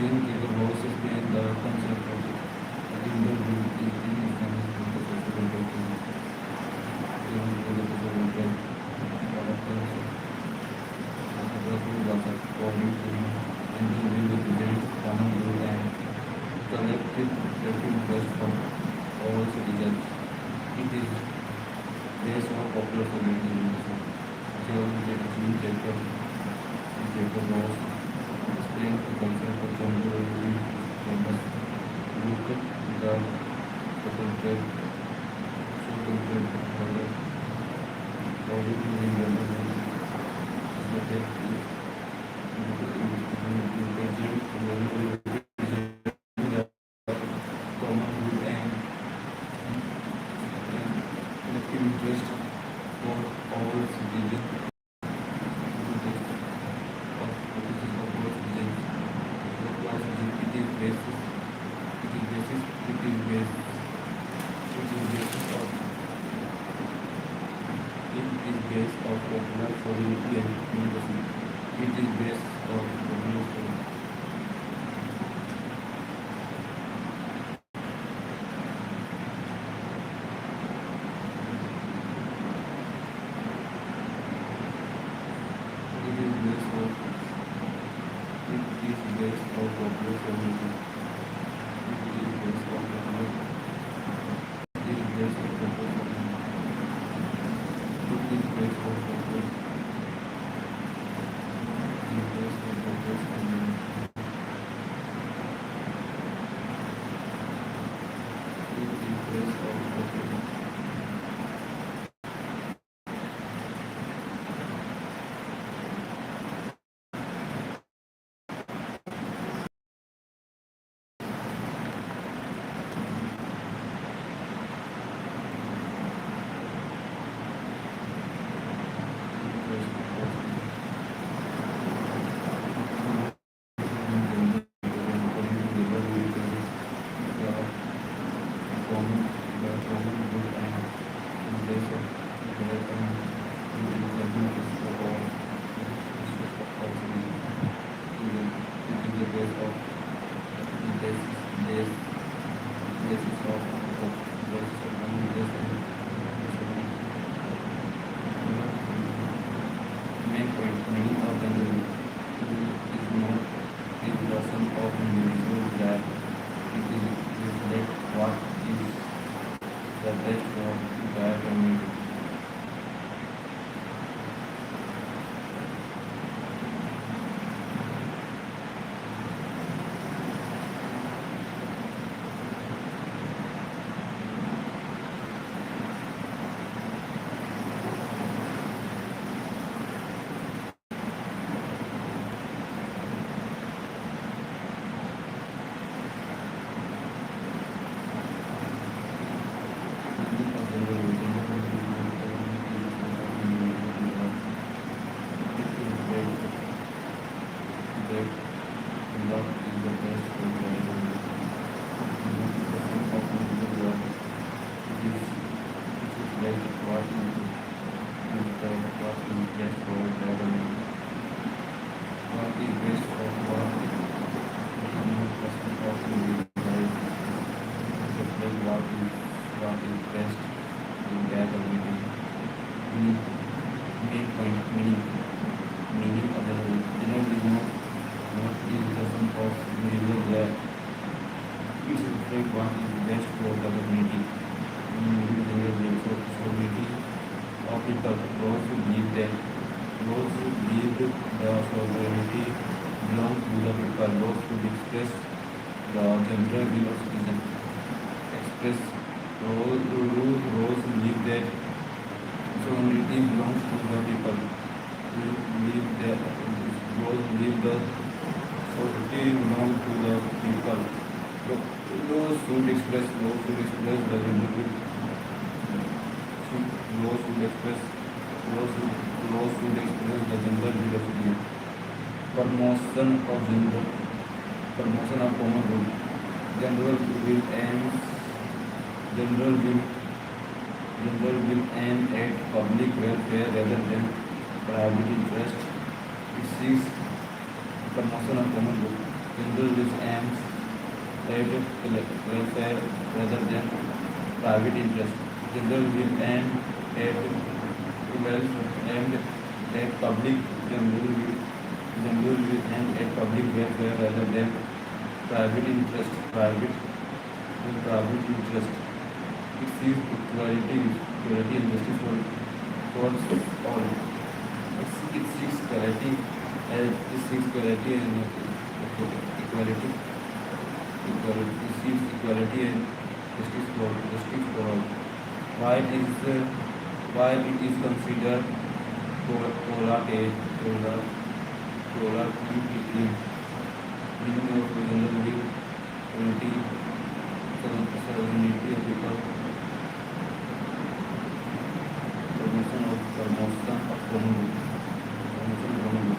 Asian Cater was explained the concept of gender will is in Islamic social workers, even the social worker, characters, Rasul was according to him, gender will represents common good and collective interest for all citizens. It is based on popular community. Jean Jacob was explained the concept of gender in famous look at the potential so-called color body in gender is the common good and interest for all citizens. Based of popular solidarity and democracy. It is based on popular it is based on it is based on popular solidarity. It is based on popular it is based on popular it is based on popular it is based on popular it is based on popular main point, meaning of gender is not the person of individual that it is reflect what is the best for their community. What is best in their community. Main point, meaning of the rule. General is not is the sum of individual that it reflects what is best for the community. General sovereignty of people. Those who believe the sovereignty belong to the people. Those who express the general will of citizen. Express those believe that sovereignty belongs to the people. Believe that those believe the sovereignty belongs to the people. Those should express the general those should express the general will of citizen. Promotion of common good. General will aims General will aim at public welfare rather than private interest. It seeks promotion of common good. general which aims at welfare rather than private interest. General will aim at wealth aimed at public. General will aim at public welfare rather than private interest. Private interest. It sees equality and justice for all. It seeks equality and equality. It seeks equality and justice for all. While it is considered collaborative, meaning of general unity, sovereignty of people, promotion of common good, and economic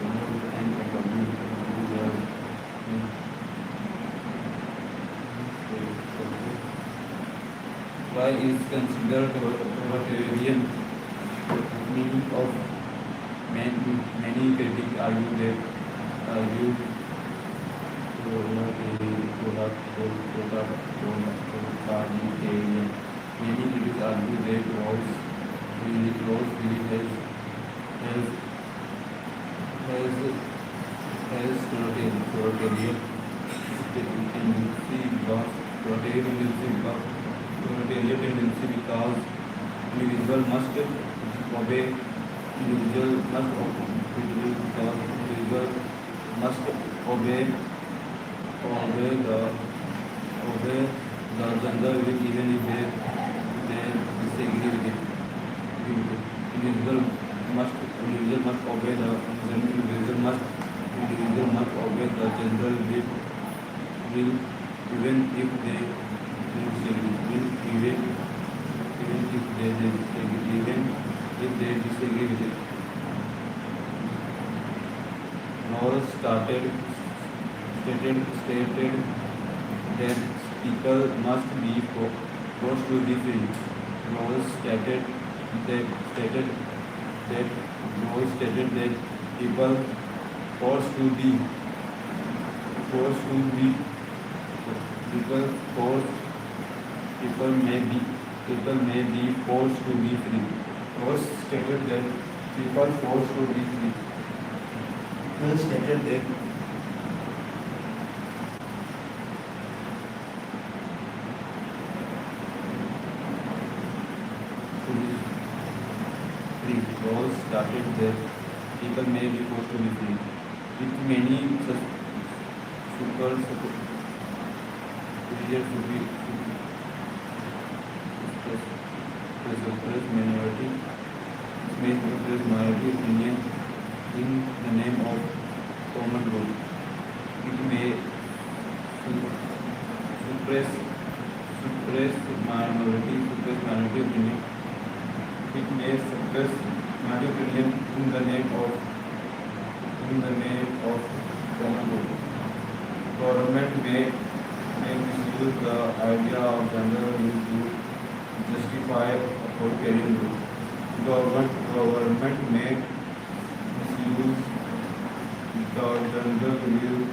why is considered totalitarian, meaning of many critics argue totalitarian. Many critics argue that laws has totalitarian tendency because individual must obey individual must obey the general will even if they disagree with it. Individual must obey the individual must obey the general will even if they disagree. Even if they disagree with it. Knowles stated that people must be forced to be free. Knowles stated that people forced to be people may be forced to be free. Knowles stated that people forced to be free. Knowles stated that Knowles stated that people may be forced to be free. With many minority opinion in the name of common good. It may suppress minority opinion. It may suppress minority opinion in the name of common good. Government may misuse the idea of general will to justify authoritarian rule. Government may misuse the general will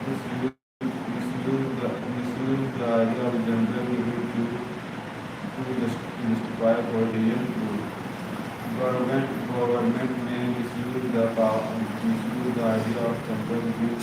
misuse the idea of general will to justify authoritarian rule. Government may misuse the idea of general will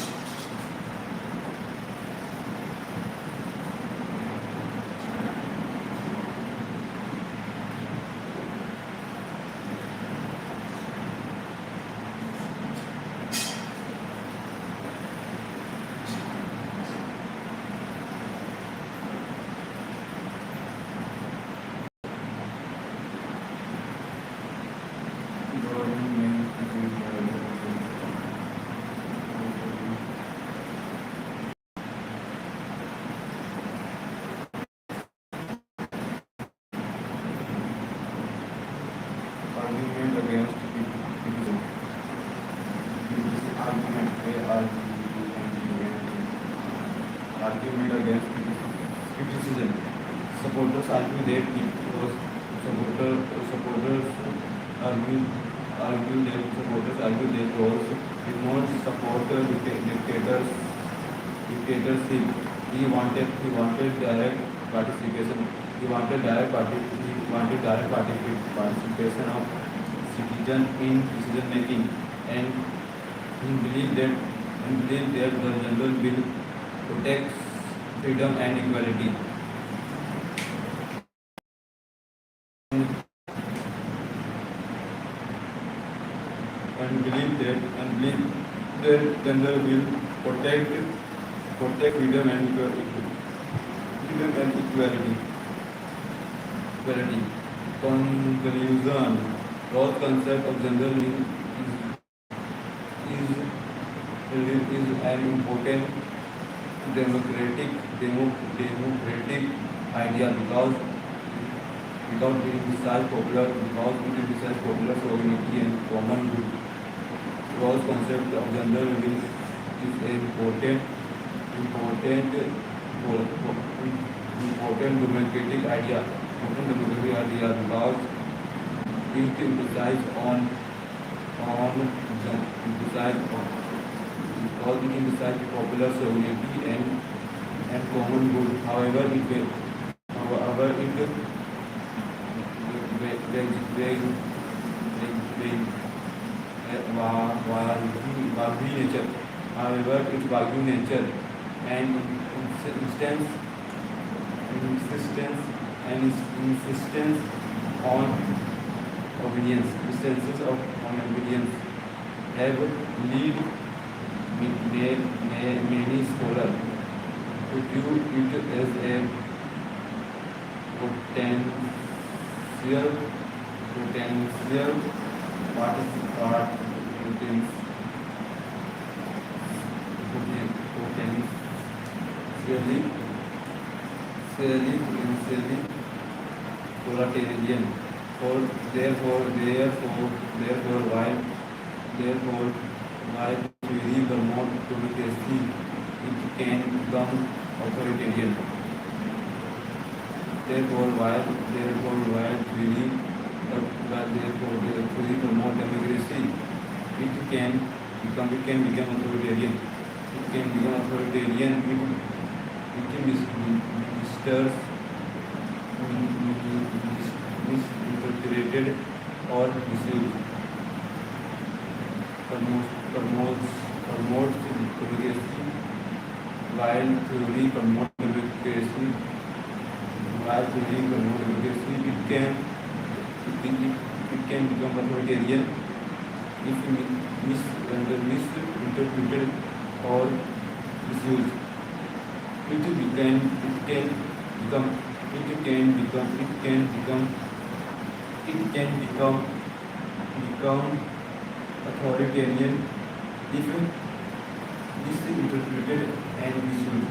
argument against criticism. Argument against criticism. Supporters argue that supporters argue that Rawls did not support dictatorship. dictatorship. He wanted direct participation. Participation of citizen in decision making, and he believed that the general will protect freedom and equality. And believe that general will protect freedom and equality. Equality. Conclusion. Roth concept of general is an important democratic idea because it emphasizes popular sovereignty and common good. Roth's concept of general will is an important democratic idea. Because it emphasizes popular sovereignty and common good. However, it vague nature. However, its vague nature and insistence on obedience, have led many scholars to view it as a potential potentially totalitarian. Therefore, while theory promotes democracy, it can become authoritarian. Therefore, while theory promotes democracy, it can become authoritarian. It misinterpreted or misused. Promotes democracy, while theory promotes democracy. It can become authoritarian if misinterpreted or misused. It can become authoritarian if misinterpreted and misused.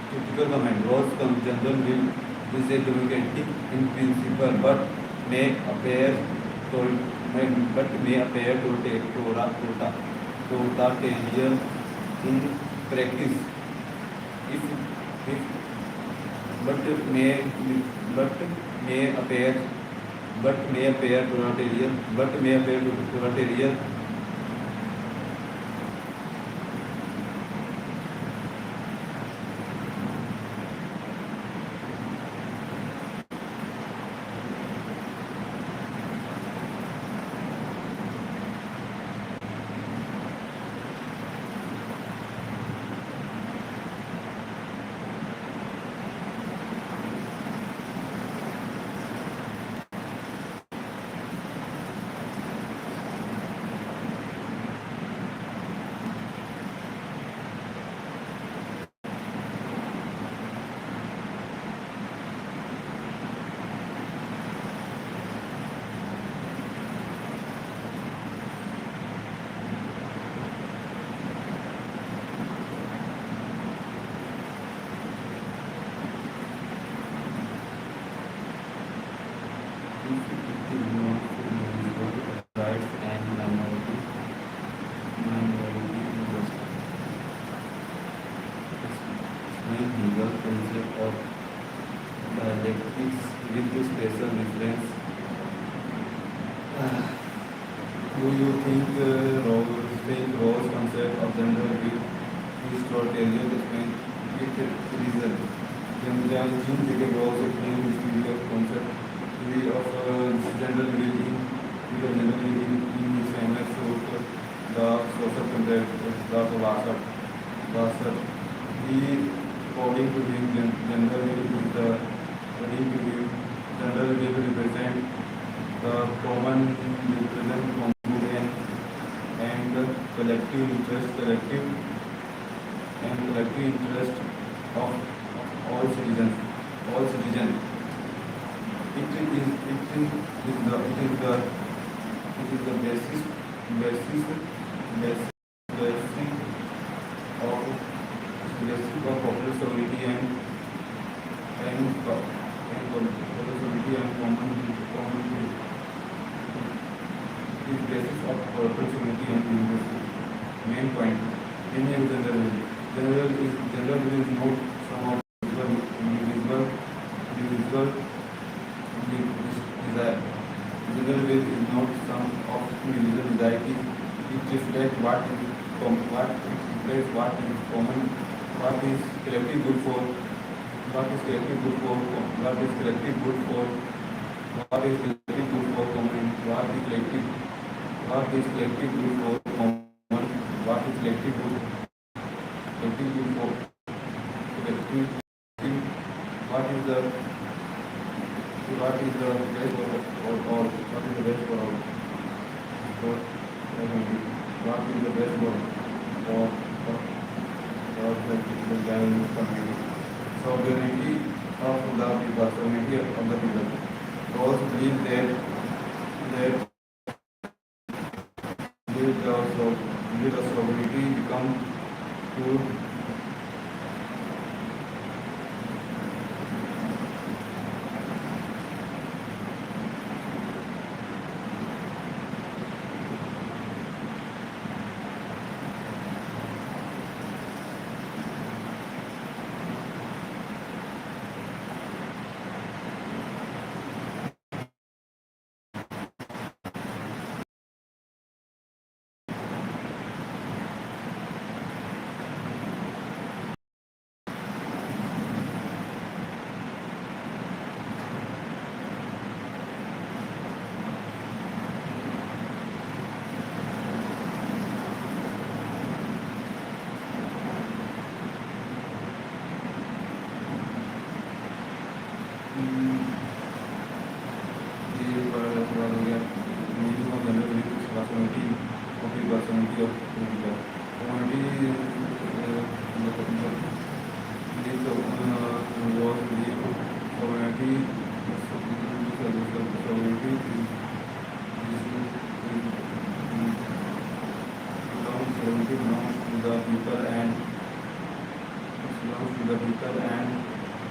Critical comment. Roth's general will is a democratic in principle, but may appear totalitarian in practice. If but may appear totalitarian. Do you think Rose's concept of gender will Aristotle explain it reason? Jean Jacob Rose explained his theory of concept, theory of gender generally in his famous book, The Social Contract, the Philosopher. He, according to him, gender will is the according to him, gender will represent the common and the collective interest of all citizens. All citizens. It is the basis basic of popular sovereignty and popular sovereignty and common is basis of popular sovereignty and democracy. Main point. Indian general is not some of individual desire. General will is not some of individual desire. It reflects what is common, what is collective good for, what is collective good for, what is collective good for, what is collective good for common, what is collective good for common, what is collective good for collective, what is the best or what is the best for all, for what is the best for the community. Sovereignty of the people, sovereignty of the people. Those believe that will the sovereignty become to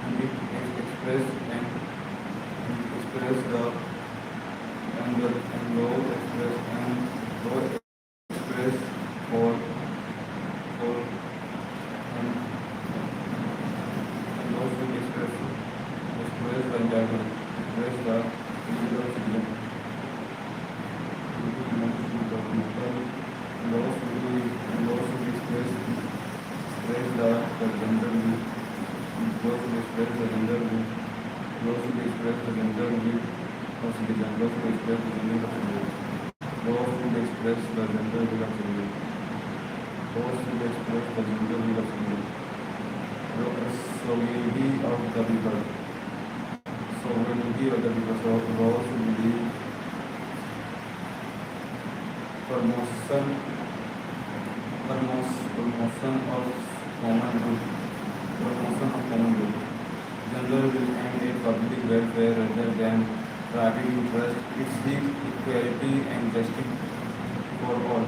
and it express the and law express for and law should express the entire express the individual citizen. Law should express the gender will. Law should express the gender will. Law should express the gender will of citizen. Law should express the gender of citizen. Law should express the gender will of citizen. Law should express the gender will of citizen. Sovereignty of the people. Sovereignty of the people. So law should be promotion of common good. Promotion of common good. General will aim at public welfare rather than private interest. It seeks equality and justice for all.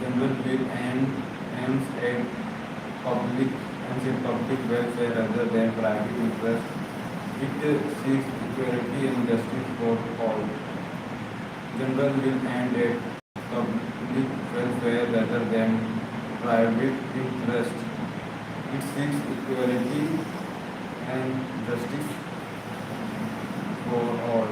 General will aims at public welfare rather than private interest. It seeks equality and justice for all. General will aim at public welfare rather than private interest. It seeks equality and justice for all.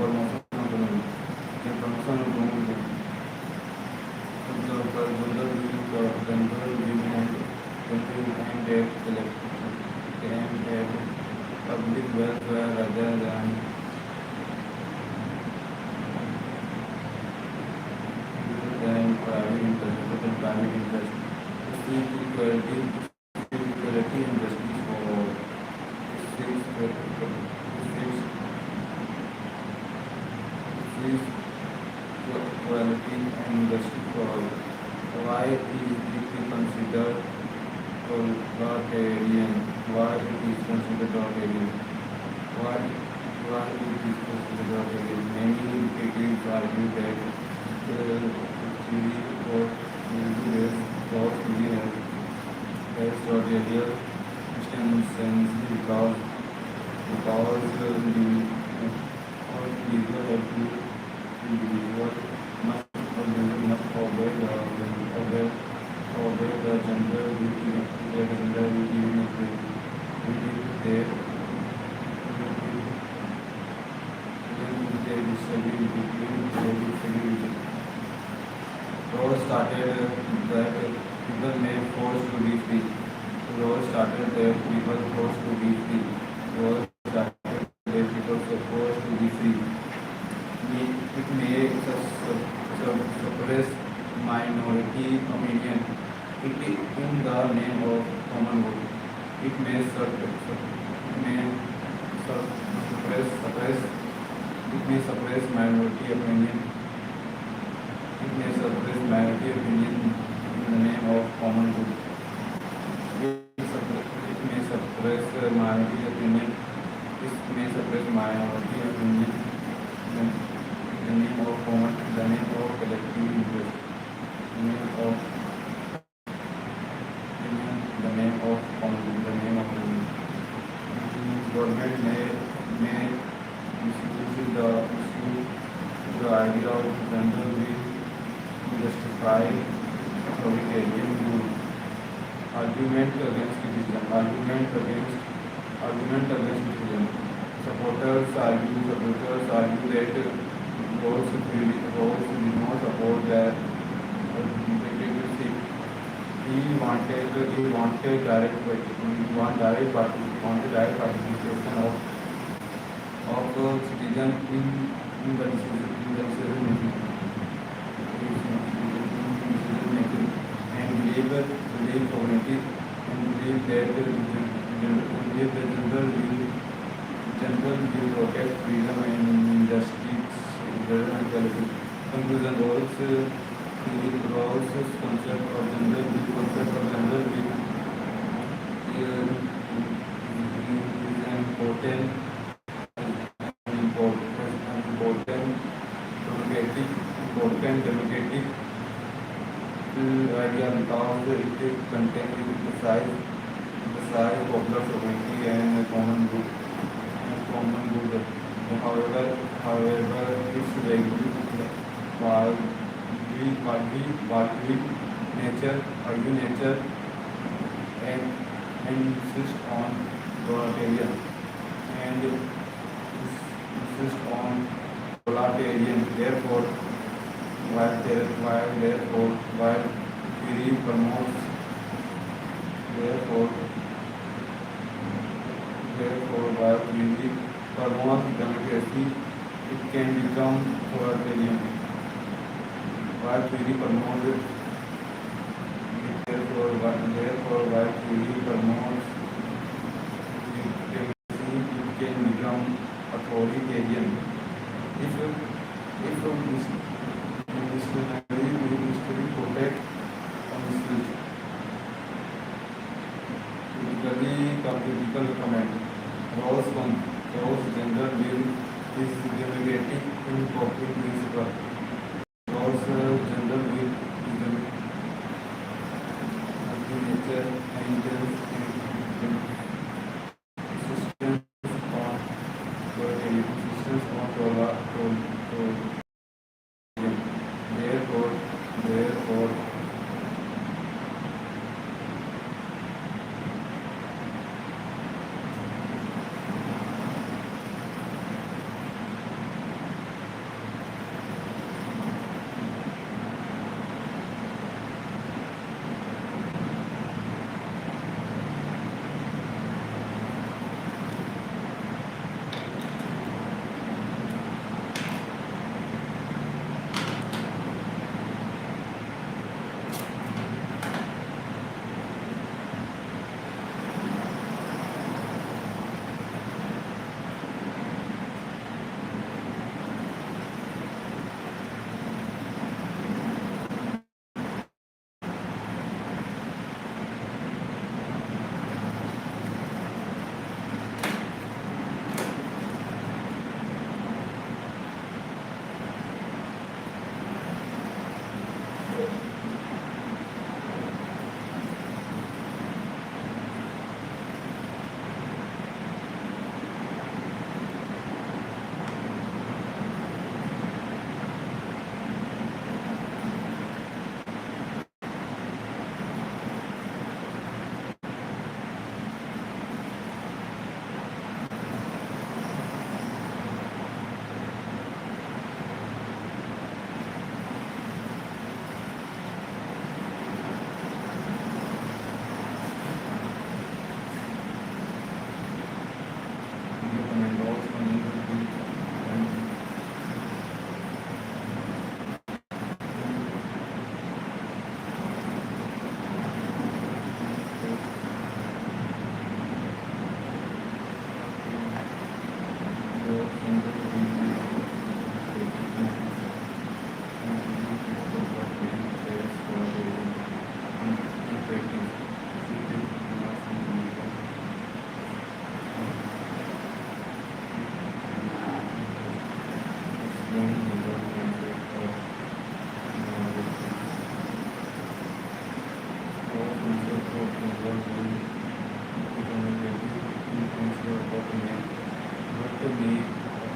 promotion automobile. The promotion automobile. The general will and at public welfare rather than private interest. Seek equality and justice for all. Seeks equality and justice for all. Why is it considered totalitarian? Why it is considered totalitarian? Why it is considered totalitarian? Many critics argue that theory of has totalitarian instances because all people have to individual must obey the gender duty even if they disagree with it. Rose started that people may forced to be free. Rose started that people forced to be free. Rose started that people supposed to be free. It may suppress minority opinion in the name of common good. It may suppress minority opinion. It may suppress minority opinion in the name of common good. It may suppress minority opinion. It may suppress minority opinion in the name of common, the name of collective interest, the name of common, the name of union. Government may misuse the idea of gender will justify authoritarian rule. Argument against citizen. Supporters argue that those who do not support that dictatorship. He wanted direct participation of citizens in the decision making. And believe cognitive and believe that the general will protect freedom and justice and equality. Conclusion: Rawls' concept of general will is an important democratic idea because it contains emphasize popular sovereignty and common good. However, its argue nature and insist on totalitarian Therefore, while theory promotes democracy, it can become authoritarian. While theory promotes democracy, it can become authoritarian. If missionary protect on speech. Critical comment. Rawls' gender will is democratic in public principle. Rawls' gender will is nature and insistence on Therefore,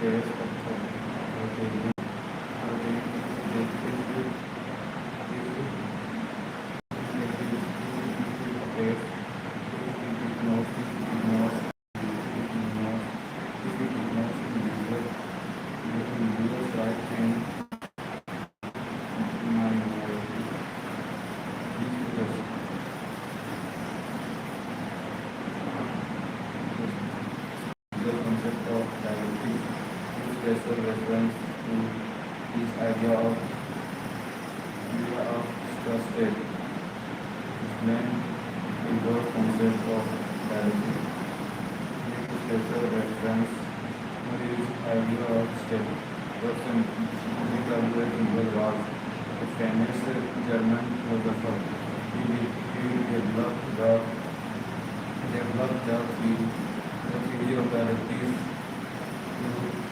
affairs of authoritarian affairs. It ignores individuals' rights and minorities. The concept of diversity is special reference to this idea of trusted. Explain the word concept of diversity. Make special reference to this idea of state. Person Nikolai Engel was a famous German philosopher. He developed the theory of dialectics to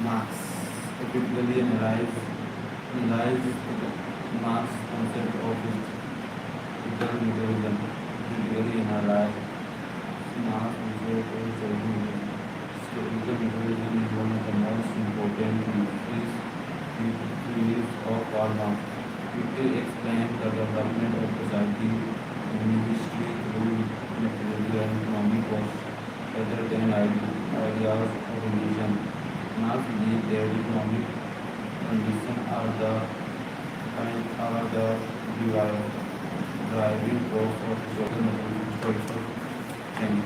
Marx typically analyze Marx's concept of critical materialism. Typically analyze Marx's concept of critical materialism is one of the most important theories of Karl Marx. It explains the development of society and history through material and economic causes rather than ideas of religion. Marx believed that economic conditions are the driving force of historical change.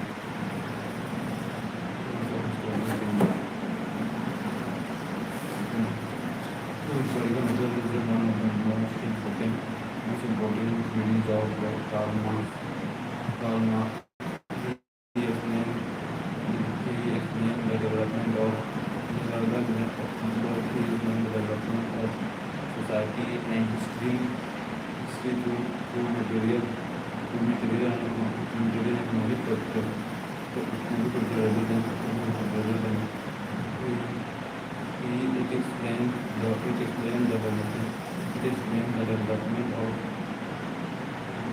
Historical method is one of the most important theories of Karl Marx. Karl Marx he explained, he explained the development of society and history through material and economic culture rather than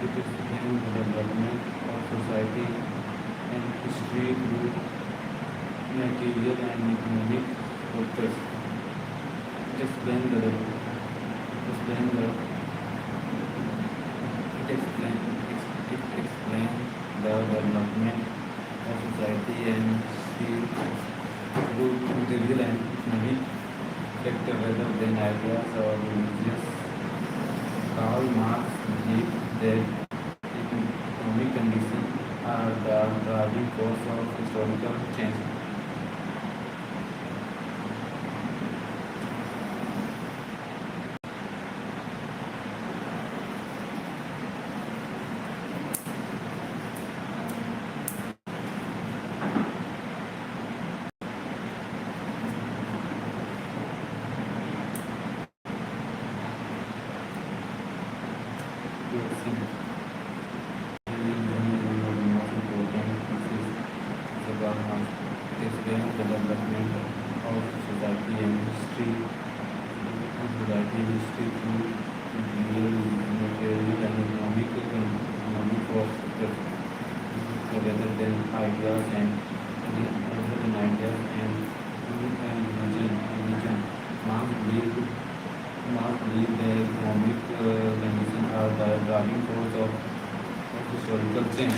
it explains the development of society and history through material and economic factors. It explains the explain the it explain it explains the development of society and history through material and economic factors rather than ideas or religious. Karl Marx believed that economic conditions are the driving force of historical change. Explains the development of society and history through material and economic factors rather than ideas and religion. Marx believed that economic conditions are the driving force of historical change.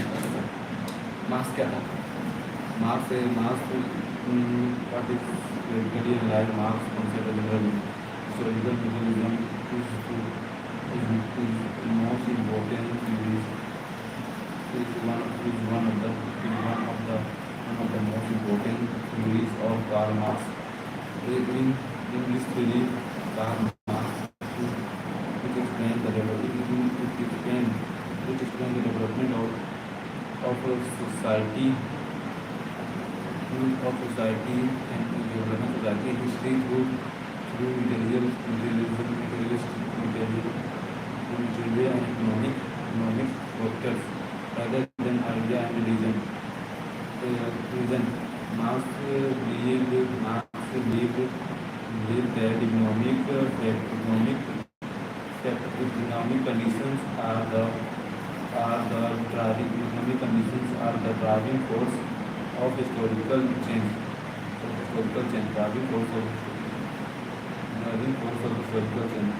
Marx क्या था? Marx है Marx what is critically analyse Marx concept general historical mechanism is most important is one of the most important theories of Karl Marx. In this theory, Karl Marx it explains the development of a society and development society history through material and economic factors rather than idea and reason. Marx believed that economic conditions are the driving force of historical change. Driving force of historical change.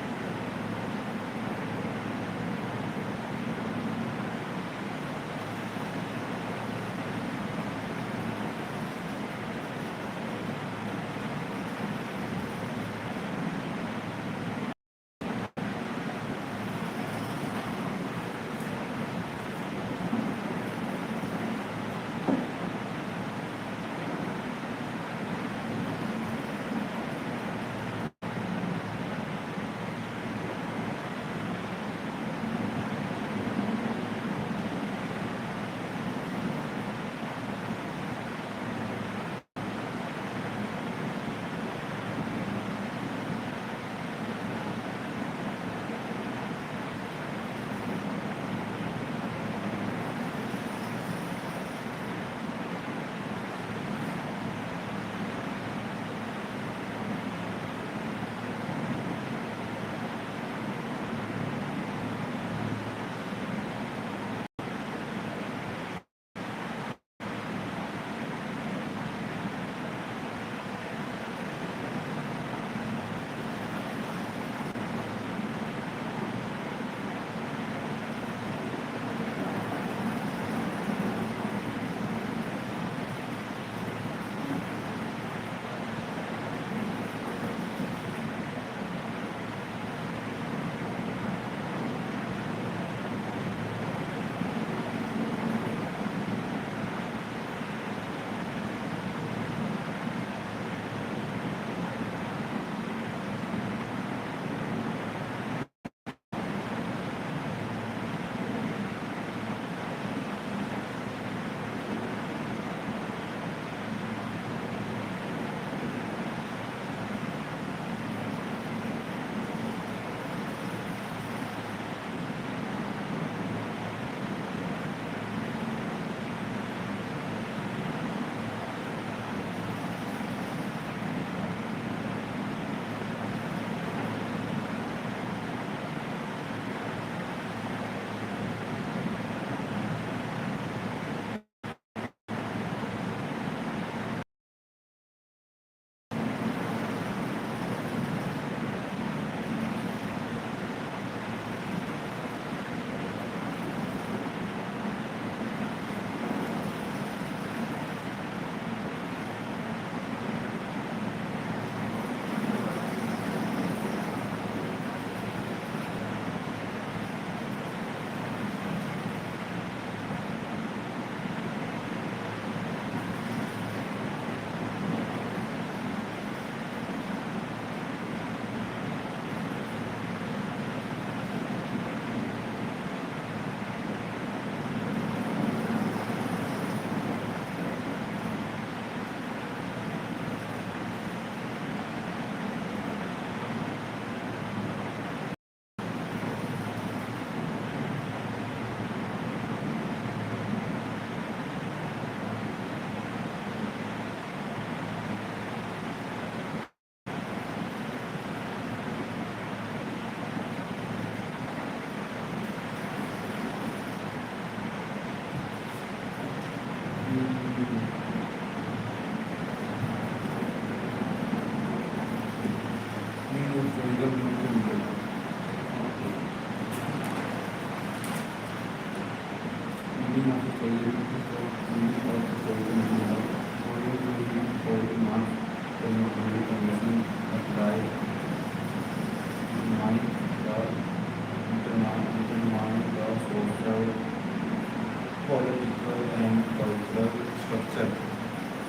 political and cultural structure.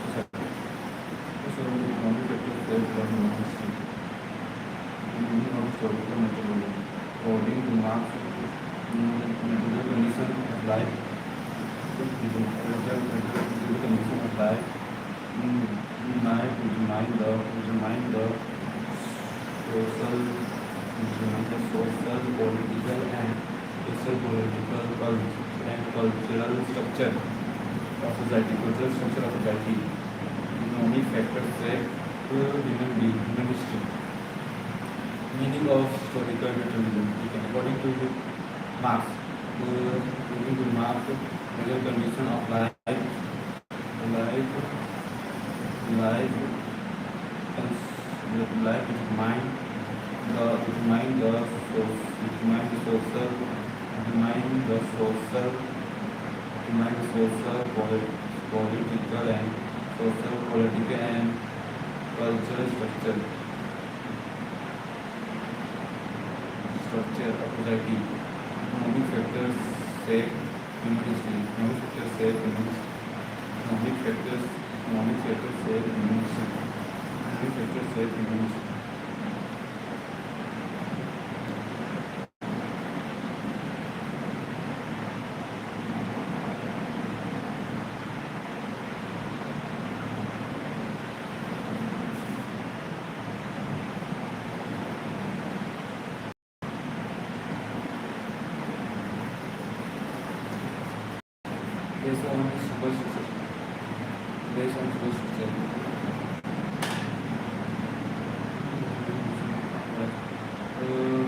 Society. So, economic factors shape the human history. The meaning of historical methodology. According to Marx, material condition of life, physical condition of life, determine the social, political, and social, political, and cultural structure of society. Cultural structure of society. Economic factors shape human history. Meaning of historical determinism. According to Marx, the condition of life, life, life is mind, social, political, and cultural structure of society. Economic factors shape human history. Economic factors shape human history. Economic factors shape human history. Economic factors shape human history. Based on superstructure. Based on superstructure.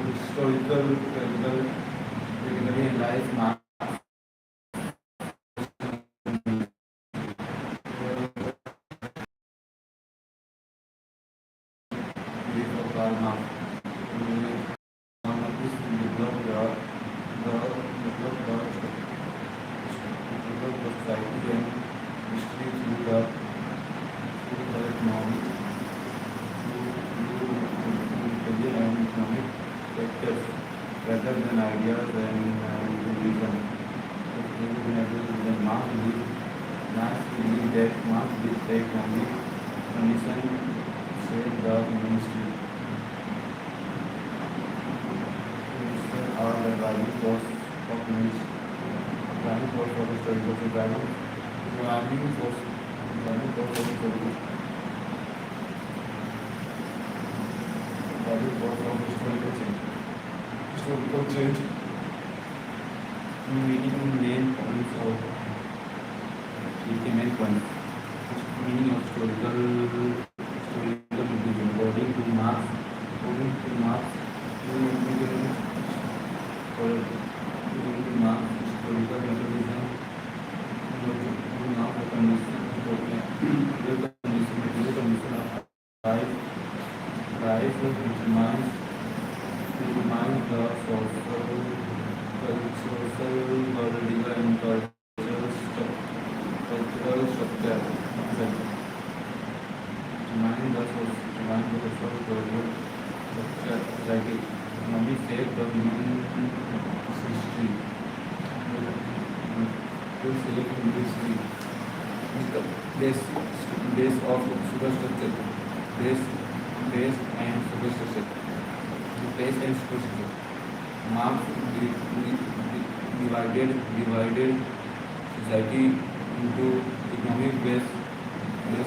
Historical, technically analyze Marx. Belief of Karl Marx. Is develop the society and history through the economic, and economic factors rather than ideas and reason. Marx believed that economic condition shape the human history. Are the driving force of human history. Driving force of historical driving force of historical change. Historical change. Meaning main points of main points. Meaning of historical methodism. According to Marx, historical methodism. Now the condition of life determines the social, political, and cultural structure of society. Determine the social, political structure of society. Economic shape the human history. To select history. Base of superstructure. Base and superstructure. Base and superstructure. Marx divided society into economic base of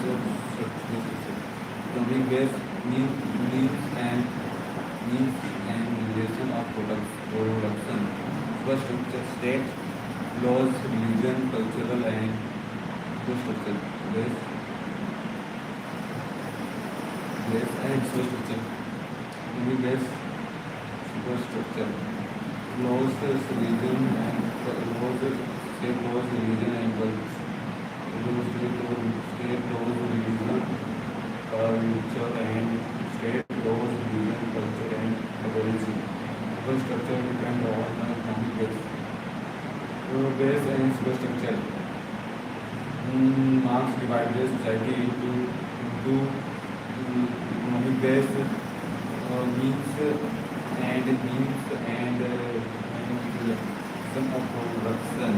structure. Economic base means and relation of production. Superstructure state, laws, religion, cultural and superstructure. Base and superstructure. Economic base, superstructure. Laws, religion and state laws, religion and culture. State laws, religion, culture and state laws, religion, culture and currency. Superstructure depend on the economic base. base and infrastructure. Marx divided society into economic base, means and some of production.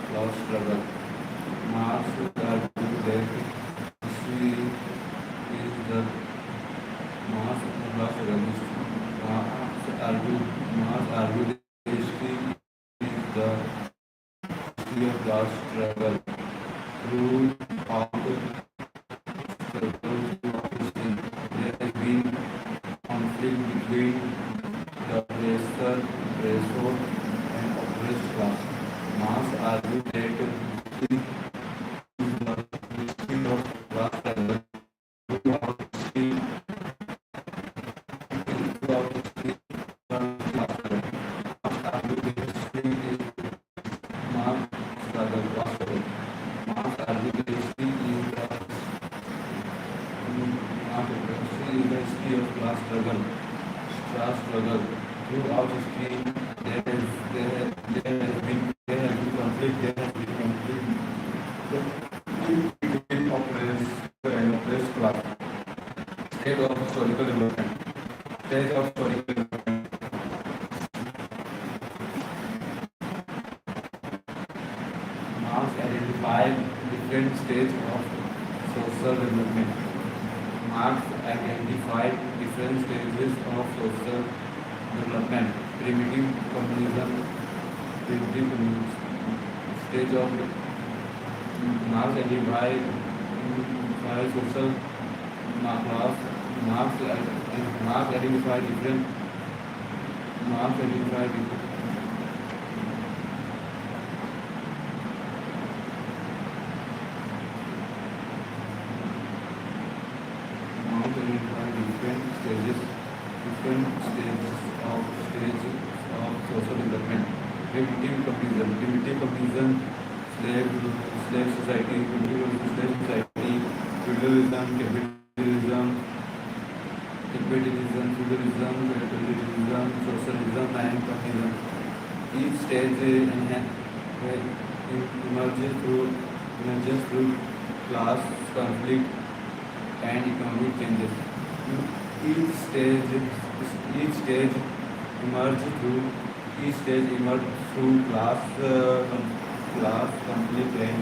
Class struggle. Marx argued that history is the mass class struggle. Marx argued that history is the history of class struggle. Throughout struggles of history, there has been conflict between the oppressor and oppressed class. Marx argued that history is the history of class struggle. Throughout history, throughout history, class struggle. Marx argued that history is Marx struggle, class struggle. Marx argued that history is the history of class struggle. Class struggle. Throughout history, there has been conflict. There has been conflict between oppressed and oppressed class. State of historical development. Stage of historical development. Marx identified different stages of social development. Marx identified different stages of social development. Primitive communism, stage of Marx identified social class. Marx identified different. Marx identified different. Different stages of social development. Primitive communism, slave society, feudalism, capitalism, feudalism, socialism, and communism. Each stage emerges through class conflict and economic changes. Each stage emerged through class conflict and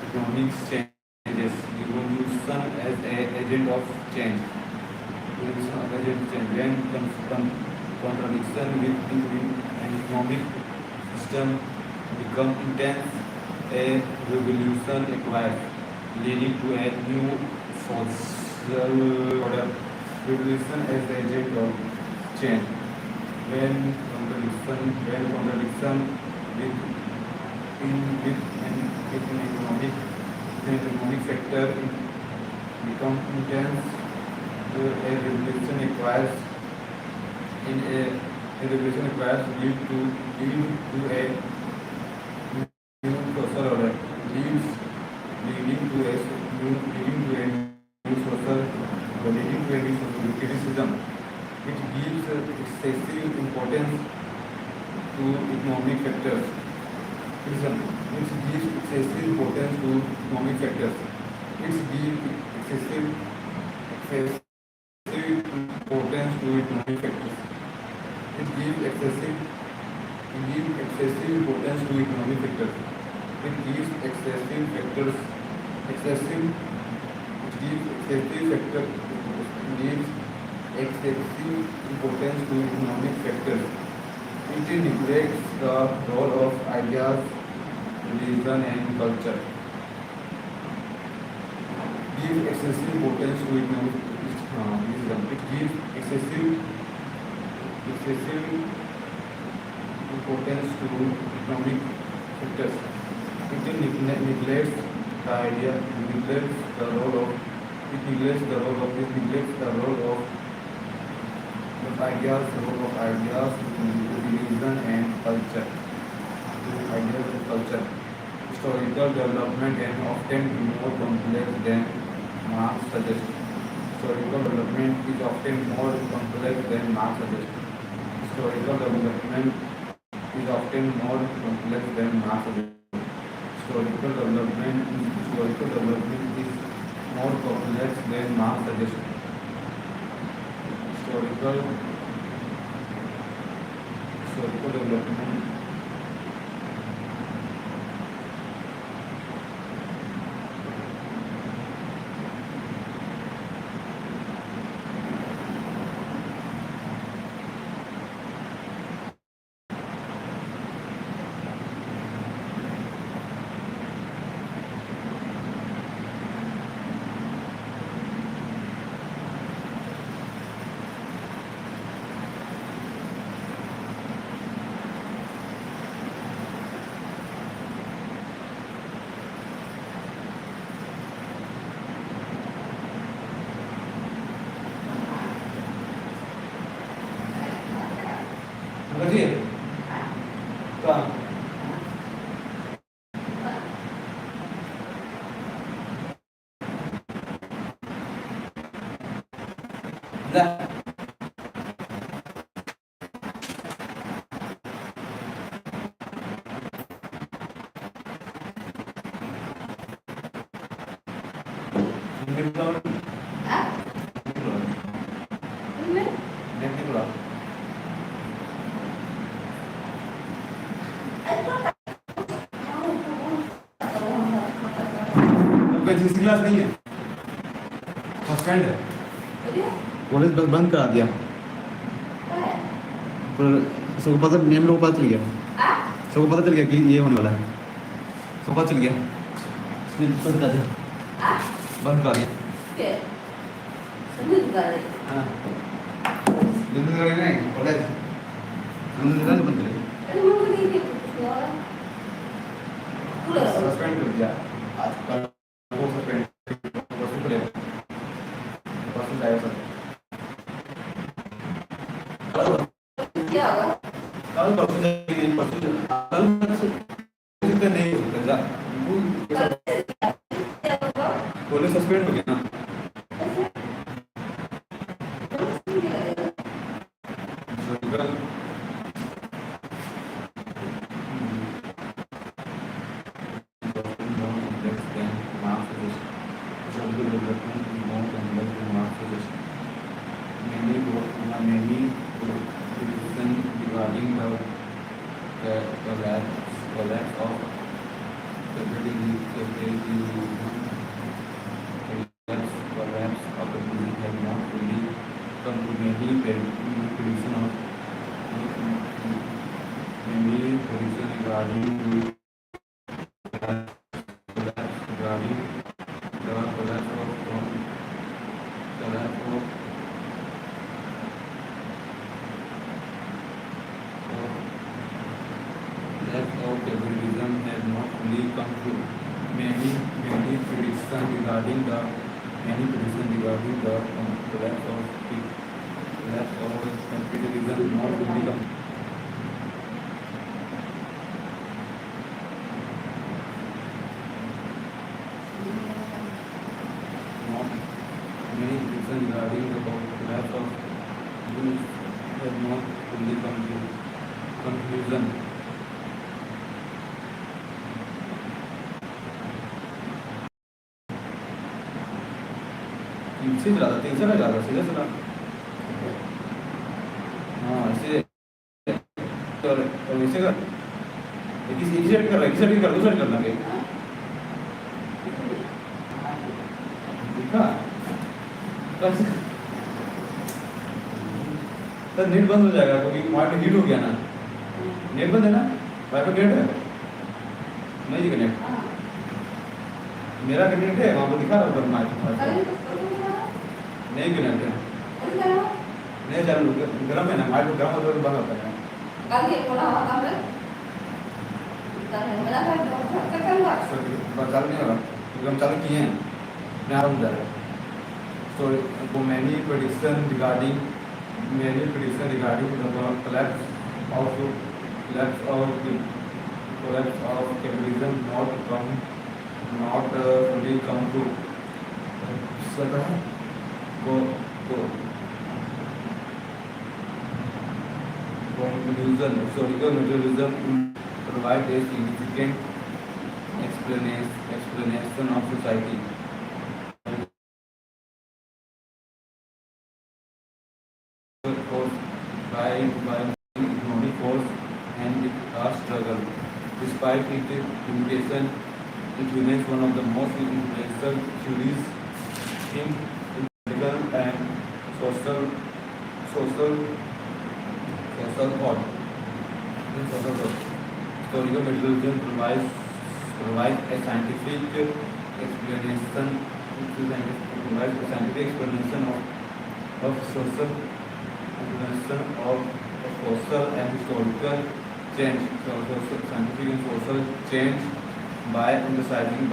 economic changes. Evolution as an agent of change. When contradiction within an economic system become intense, a revolution occurs, leading to a new social order. Revolution as the agent of change. When contradiction with an economic factor become intense, a revolution requires in a A regulation requires lead to a new social order, leads leading to a new social leading to a new social criticism. It gives excessive importance to economic factors. Criticism. It gives excessive importance to economic factors. It gives excessive importance to economic factors. It gives excessive importance to economic factors. It gives excessive factors. Excessive. It gives excessive factor. It gives excessive importance to economic factors. It neglects the role of ideas, religion, and culture. Gives excessive importance to economic. It gives excessive importance to economic factors. It neglects the idea, neglects the role of ideas, religion and culture. Historical development and often more complex than Marx suggests. Historical development is often more complex than Marx suggests. Historical development is often more complex than Marx suggests. Historical development is more complex than Marx suggests. Historical development Makasih ya? Bang. Dah. Ini belum. Ah? Ini belum. Ini belum. जिस class नहीं है first friend है college बंद करा दिया पर सबको पता नेम लोगों को पता चल गया सबको पता चल गया कि ये होने वाला है सबको पता चल गया बंद कर दिया बंद कर दिया हाँ बंद कर नहीं कॉलेज बंद कर सस्पेंड कर दिया आज कल कॉलेज सस्पेंड हो गया ना many predictions regarding the collapse of capitalism not fully not many reasons regarding the collapse of Yunus have not fully conclusion. तीन से लगा सीधा चला हाँ ऐसे और ऐसे कर एक ही साइड कर रहा है एक साइड कर दूसरा करना के देखा बस तो नेट बंद हो जाएगा क्योंकि वाईफाई हीट हो गया ना नेट बंद है ना वाईफाई डेड है नहीं जी कनेक्ट मेरा कनेक्ट है वहाँ पर दिखा रहा ऊपर नहीं कनेक्ट है नहीं चालू गर्म है ना वाईफाई गर्म होता है तो बंद होता है चालू नहीं होगा क्योंकि हम चालू किए हैं मैं आ रहा हूँ जाएगा so for many prediction regarding the collapse of capitalism not fully come to conclusion. Historical materialism provides a significant explanation of society. Force by economic force and the class struggle. Despite its limitation, it remains one of the most influential theories in political and social thought. Historical materialism provides a scientific explanation of social and historical change. Scientific and social change by emphasizing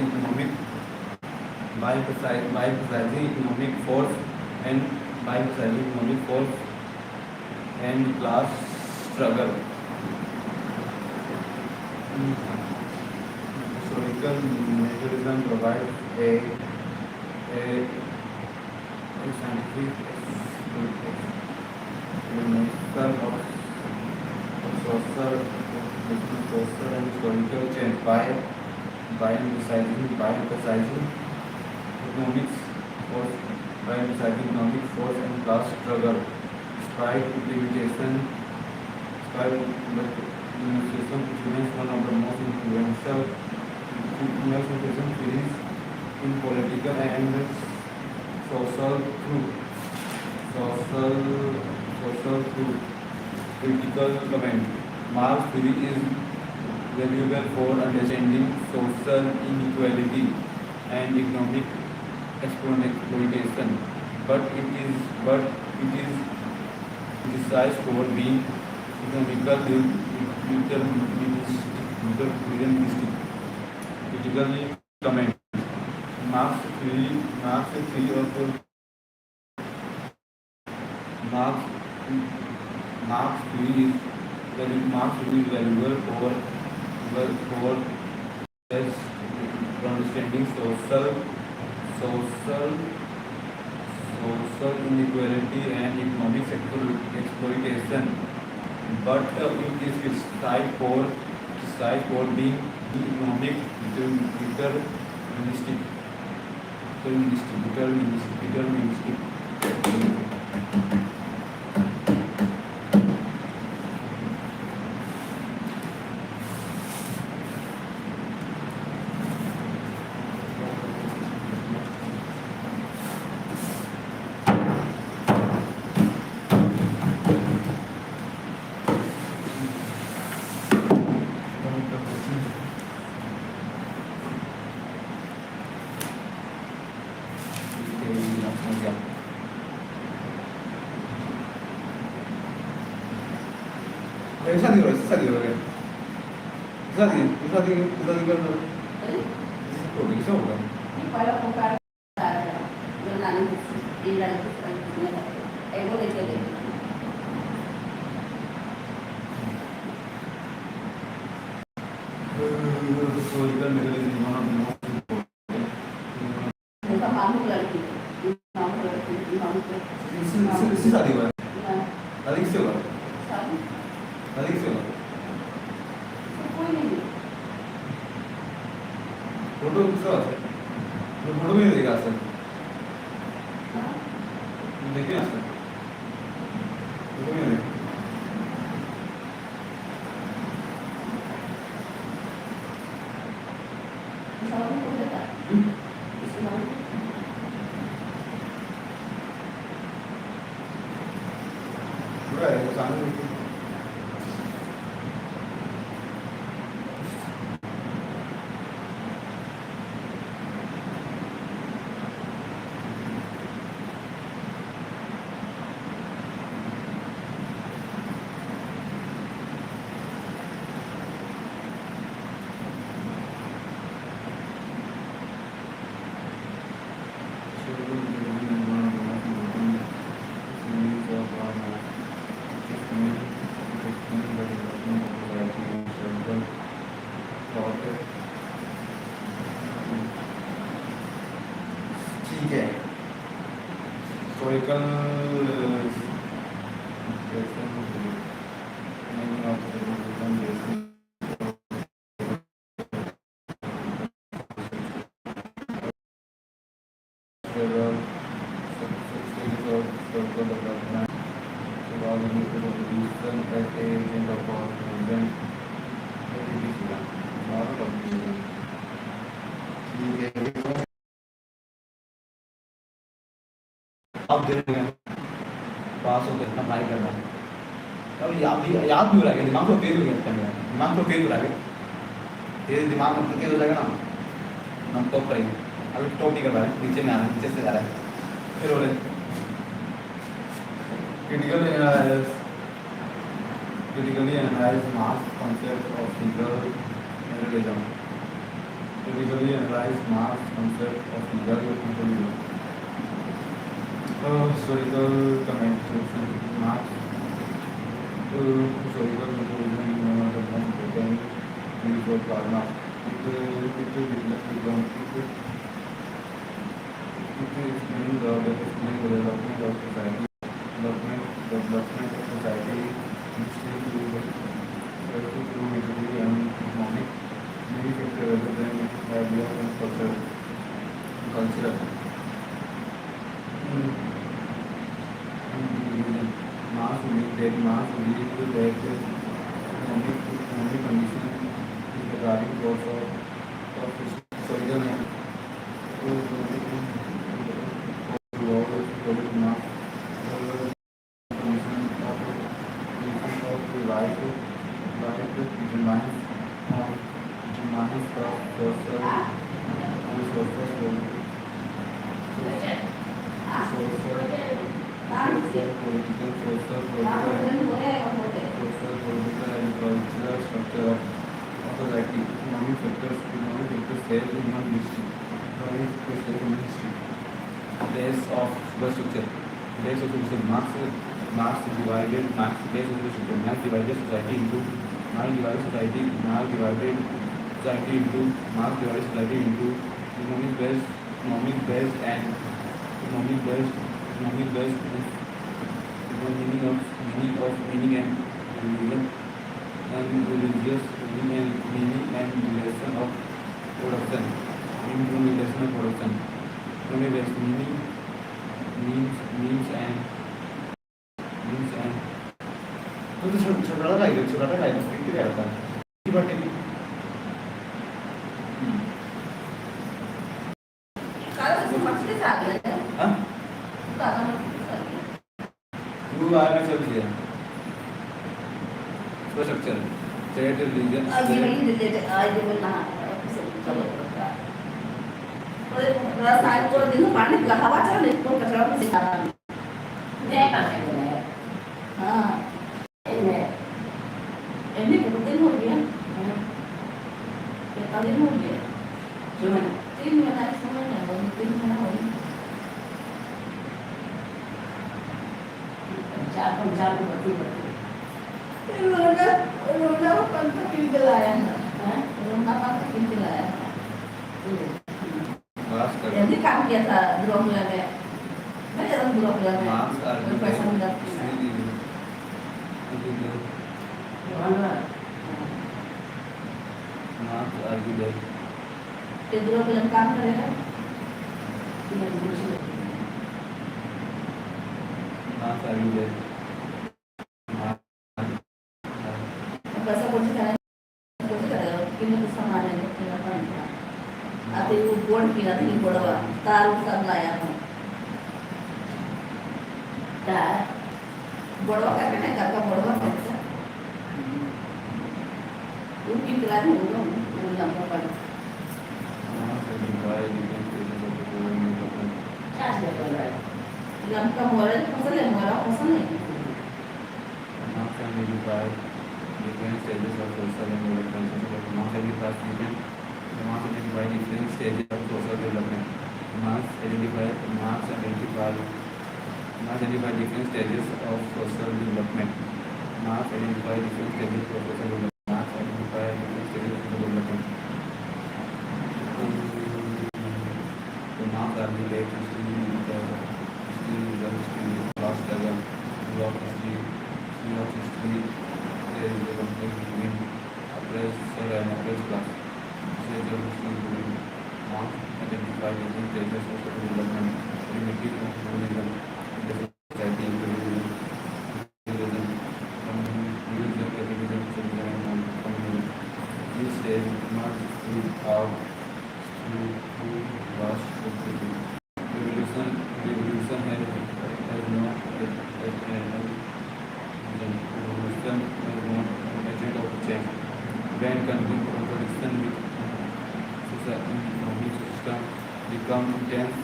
economics economic force and class struggle. Historical materialism provides a scientific explanation of social and historical change by emphasizing economic force and class struggle. Despite limitation, remains one of the most influential theories in political and social through critical comment. Marx theory is valuable for understanding social inequality and economic exploitation, but it is criticized for being economical deterministic. Critically comment. Marx theory is valuable for understanding social inequality and economic exploitation, but it is criticized for being economic deterministic. ऐसा नहीं हो रहा है कर दो रोटी किसे होगा Ini kalau bukan saya, dengan tidak itu ego itu. Historical मेरे लिए one of the most Bukan mamu lagi, mamu lagi, mamu इससे शादी हुआ है शादी किससे हुआ Sabi, शादी किससे हुआ koy ini. फोटो किसका है तो फोटो भी नहीं देखा सर देखिए ना सर फोटो भी नहीं देखा Sabi ko na ta. Sabi. पूरा है वो सामने देखिए ठीक है historical अब पास हो गए इतना पढ़ाई करना अब याद भी हो रहा है दिमाग को तेज हो गया दिमाग को तेज हो रहा है तेज दिमाग में तेज हो जाएगा ना हम टॉप करेंगे अभी टॉप नहीं कर पा रहे नीचे में आ रहे हैं नीचे से जा रहा है फिर हो रहे critically analyze mass concept of single realism. Critically analyze mass concept of single realism. Historical commentation mass. Historical materialism is one of the most important things for Karma. It explains the development of society, development of society, history through history and economic, many factors other than idea and culture. Mass will lead to that economic condition is the driving force of historical and Place of superstructure. Place of superstructure. Marx divided Marx place of superstructure. Marx divided society into Marx divided society into Marx divided society into economic based and economic based is meaning and religion and religious meaning and relation of production. Relation of production. Economic based means and तो छोटा सा कितने आता है but हाँ वो आगे चल दिया structure state religion Perasaan ko din panik lah hawa cara ni pun keterlaluan sih sekarang. Ini apa ini? Ini penting loh dia. Ya kali ini dia. Cuma Ini mana semuanya, baru ini mana lagi. pencari betul-betul. Belum dapat kepikiran. Hah? Belum dapat kepikiran. Marx Jadi kan kita belum ada. Banyak orang belum ada. Marx Berpesan argued dan Mana? Marx argued that dia belum bilang kanker ya. Tidak berusaha. Marx argued that Marx Bahasa politik ada ini kesamaan ini kenapa? Ati ubon kita tinggi bodoh. Taruh sama ya. Dah. Bodoh kan kata bodoh kan. Mungkin berani belum apa. Marx identified different phases of the Bohemian development. Saya boleh. Yang kamu ada pasal yang mana pasal ni? Marx identified different stages of social and development. Marx identified different stages of social development. Marx identified different stages of social development. Marx identified different stages of social development. Marx identified different stages of social development. So Marx argued that history is the history of class struggle, history of history. There is a conflict between oppressor and oppressed class. Stage of history between Marx identified different stages of social development, primitive communism, the society, capitalism, socialism, and communism. Each stage Marx drew out through two vast society. Revolution has no agent of change. When contradiction with society economic system become intense,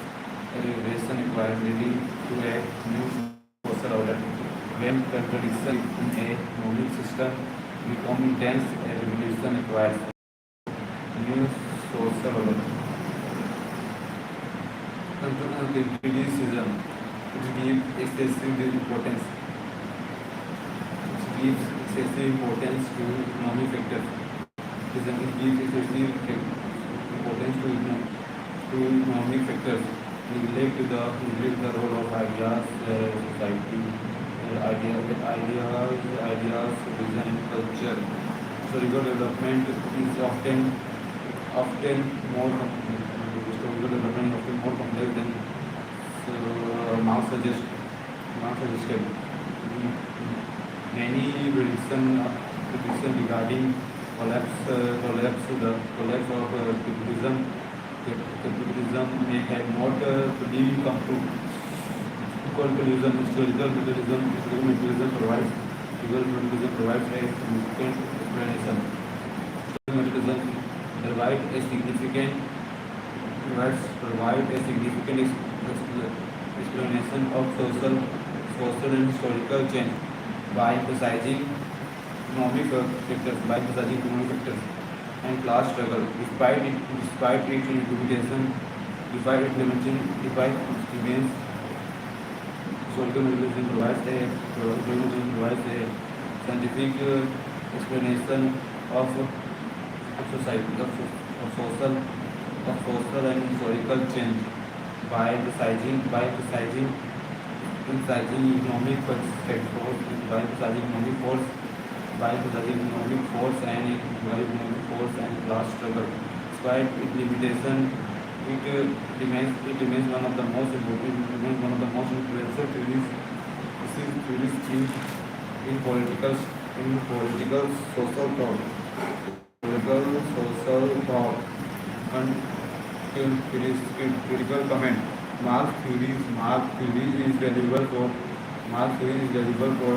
revolution required leading to a new social order. When contradiction in a economic system become intense, a revolution requires new social order. Criticism gives excessive importance. It gives excessive importance to economic factors. It gives excessive importance to economic factors. Neglect the role of ideas, society, ideas, vision, and culture. Historical development is often more complex than Marx suggested. Many prediction regarding collapse of capitalism may have not been come true. Historical materialism provides a significant explanation. Materialism provides a significant explanation of social and historical change by emphasizing economic factors and class struggle. Despite its limitation, historical materialism provides a scientific explanation of social and historical change by emphasizing economic force and class struggle. Despite its limitation, it remains one of the most influential theories in political social thought. And critical comment. Marx theory is valuable for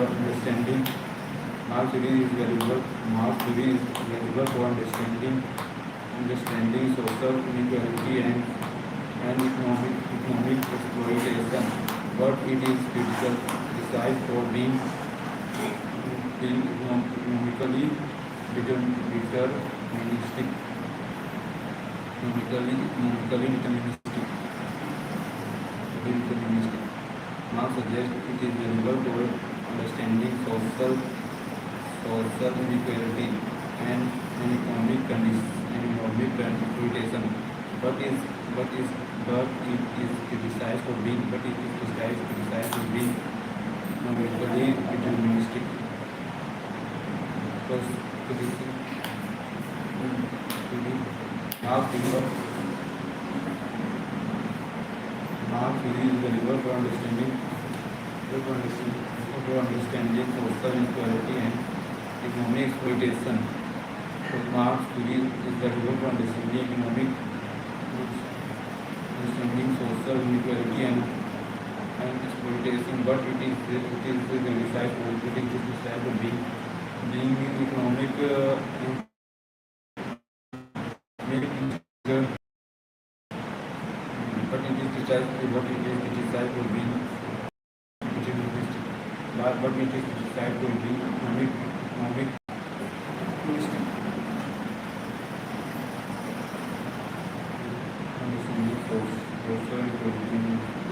understanding. Marx theory is valuable for understanding social inequality and economic exploitation. But it is critical besides for being economically deterministic. economically deterministic. Deterministic. Marx suggests it is relevant toward understanding social inequality and economic exploitation, but it is criticized for being economically deterministic. Because Marx theory is relevant for understanding social inequality and economic exploitation. So Marx theory is relevant for understanding social inequality and exploitation, but it is criticized for being economic but it is criticized for being economic understanding social equality.